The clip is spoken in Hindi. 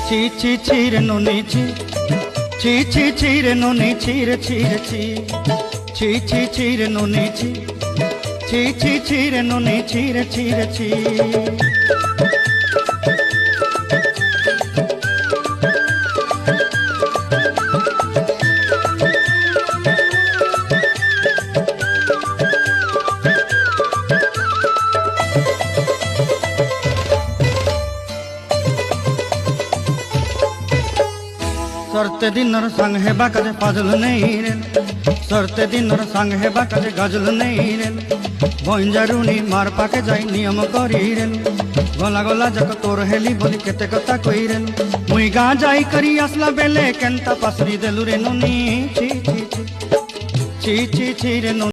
ছি ছি ছি রে নুনি ছি ছি ছি ছি রে নুনি ছি রে ছি রে ছি ছি ছি ছি রে নুনি ছি ছি ছি ছি রে নুনি ছি রে ছি রে ছি। सरते दिनर संग हेबा कदे फाजल नहीं रे सरते दिनर संग हेबा कदे गजल नहीं रे बंजारुनी मार पाके जाई नियम करी रे गला गला जक तोर हेली बोली केते कथा कई रे मुई गा जाई करी असला बेले केंता पासरी देलु रे नुनी ची ची ची ची ची ची रे नुनी।